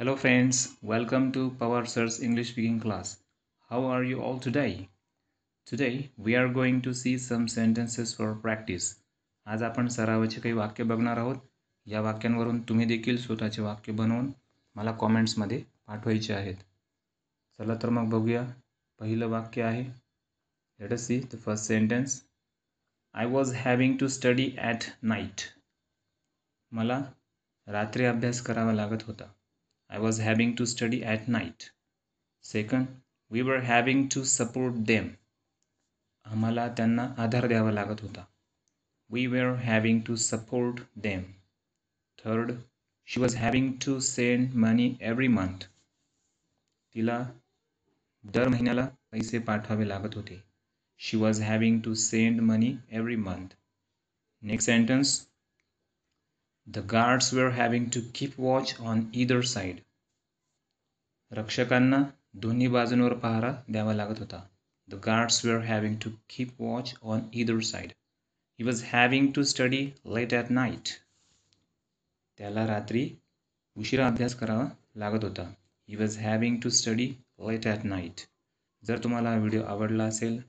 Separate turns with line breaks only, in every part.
Hello friends, welcome to Power Sir's English speaking class. How are you all today? Today we are going to see some sentences for practice. आज आपण सरावाचे काही वाक्य बघणार आहोत. या वाक्यांवरून तुम्ही देखील स्वतःचे वाक्य बनवून मला कमेंट्समध्ये पाठवायचे आहेत. चला तर मग बघूया. पहिलं वाक्य आहे. Let us see the first sentence. I was having to study at night. मला रात्री अभ्यास करावा लागत होता. I was having to study at night. Second, we were having to support them. आम्हाला त्यांना आधार द्यावा लागत होता. We were having to support them. Third, she was having to send money every month. तिला दर महिन्याला पैसे पाठवावे लागत होते. She was having to send money every month. Next sentence. The guards were having to keep watch on either side. रक्षकांना दोन्ही बाजूंवर पहारा द्यावा लागत होता. The guards were having to keep watch on either side. He was having to study late at night. त्याला रात्री उशिरा अभ्यास करावा लागत होता. He was having to study late at night. जर तुम्हाला व्हिडिओ आवडला असेल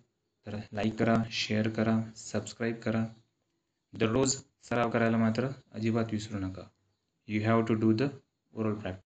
तर लाईक करा, शेअर करा, सबस्क्राईब करा. दररोज सराव करायला मात्र अजिबात विसरू नका. You have to do the oral practice.